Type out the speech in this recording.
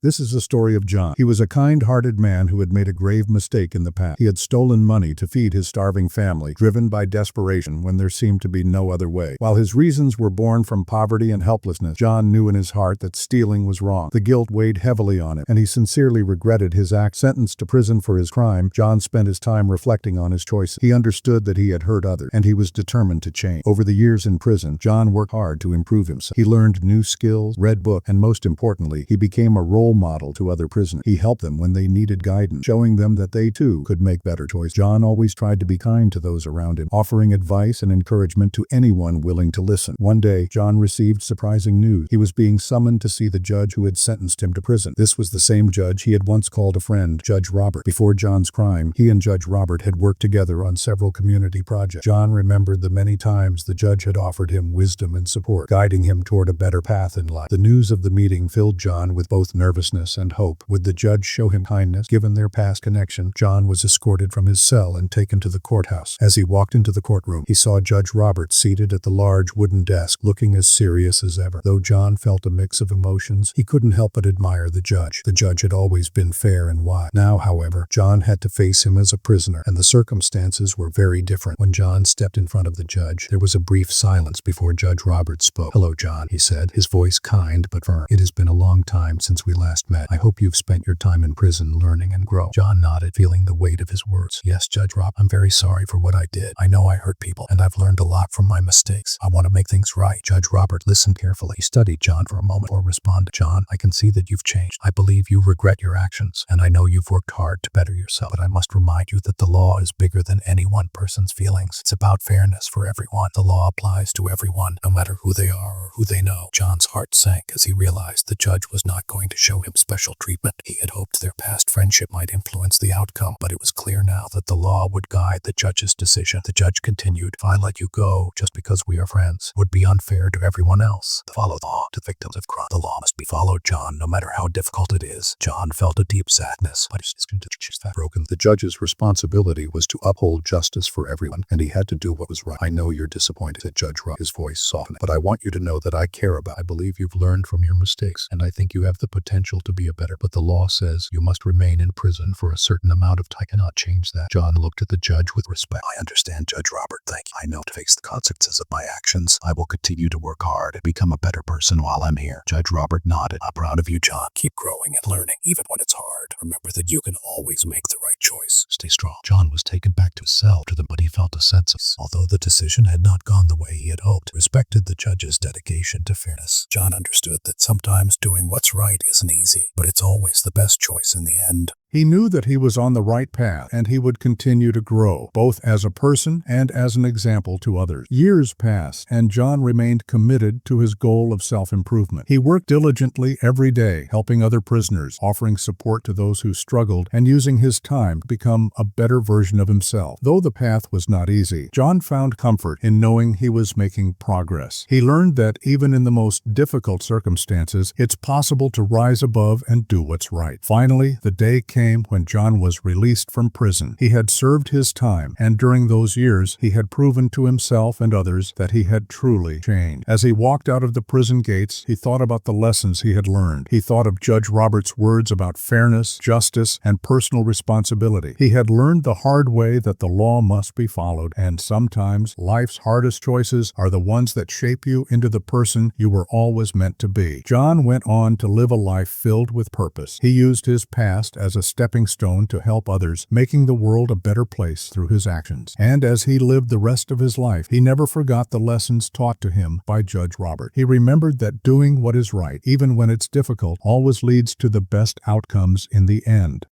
This is the story of John. He was a kind-hearted man who had made a grave mistake in the past. He had stolen money to feed his starving family, driven by desperation when there seemed to be no other way. While his reasons were born from poverty and helplessness, John knew in his heart that stealing was wrong. The guilt weighed heavily on him, and he sincerely regretted his act. Sentenced to prison for his crime, John spent his time reflecting on his choices. He understood that he had hurt others, and he was determined to change. Over the years in prison, John worked hard to improve himself. He learned new skills, read books, and most importantly, he became a role model to other prisoners. He helped them when they needed guidance, showing them that they too could make better choices. John always tried to be kind to those around him, offering advice and encouragement to anyone willing to listen. One day, John received surprising news. He was being summoned to see the judge who had sentenced him to prison. This was the same judge he had once called a friend, Judge Robert. Before John's crime, he and Judge Robert had worked together on several community projects. John remembered the many times the judge had offered him wisdom and support, guiding him toward a better path in life. The news of the meeting filled John with both nervousness and hope. Would the judge show him kindness? Given their past connection, John was escorted from his cell and taken to the courthouse. As he walked into the courtroom, he saw Judge Robert seated at the large wooden desk, looking as serious as ever. Though John felt a mix of emotions, he couldn't help but admire the judge. The judge had always been fair and wise. Now, however, John had to face him as a prisoner, and the circumstances were very different. When John stepped in front of the judge, there was a brief silence before Judge Robert spoke. "Hello, John," he said, his voice kind but firm. "It has been a long time since we last met. I hope you've spent your time in prison learning and growing." John nodded, feeling the weight of his words. "Yes, Judge Rob, I'm very sorry for what I did. I know I hurt people, and I've learned a lot from my mistakes. I want to make things right." Judge Robert listened carefully. He studied John for a moment before responding. "John, I can see that you've changed. I believe you regret your actions, and I know you've worked hard to better yourself. But I must remind you that the law is bigger than any one person's feelings. It's about fairness for everyone. The law applies to everyone, no matter who they are or who they know." John's heart sank as he realized the judge was not going to show him special treatment. He had hoped their past friendship might influence the outcome, but it was clear now that the law would guide the judge's decision. The judge continued, "If I let you go just because we are friends, it would be unfair to everyone else. Follow the law to victims of crime. The law must be followed, John, no matter how difficult it is." John felt a deep sadness, but his conscience was broken. The judge's responsibility was to uphold justice for everyone, and he had to do what was right. "I know you're disappointed," said Judge Rob, his voice softened, "but I want you to know that I care about. I believe you've learned from your mistakes, and I think you have the potential to be a better. But the law says you must remain in prison for a certain amount of time. I cannot change that." John looked at the judge with respect. "I understand, Judge Robert. Thank you. I know to face the consequences of my actions. I will continue to work hard and become a better person while I'm here." Judge Robert nodded. "I'm proud of you, John. Keep growing and learning, even when it's hard. Remember that you can always make the right choice. Stay strong." John was taken back to his cell, but he felt a sense of, although the decision had not gone the way he had hoped, respected the judge's dedication to fairness. John understood that sometimes doing what's right isn't easy, but it's always the best choice in the end. He knew that he was on the right path, and he would continue to grow, both as a person and as an example to others. Years passed, and John remained committed to his goal of self-improvement. He worked diligently every day, helping other prisoners, offering support to those who struggled, and using his time to become a better version of himself. Though the path was not easy, John found comfort in knowing he was making progress. He learned that even in the most difficult circumstances, it's possible to rise above and do what's right. Finally, the day came when John was released from prison. He had served his time, and during those years, he had proven to himself and others that he had truly changed. As he walked out of the prison gates, he thought about the lessons he had learned. He thought of Judge Robert's words about fairness, justice, and personal responsibility. He had learned the hard way that the law must be followed, and sometimes life's hardest choices are the ones that shape you into the person you were always meant to be. John went on to live a life filled with purpose. He used his past as a stepping stone to help others, making the world a better place through his actions. And as he lived the rest of his life, he never forgot the lessons taught to him by Judge Robert. He remembered that doing what is right, even when it's difficult, always leads to the best outcomes in the end.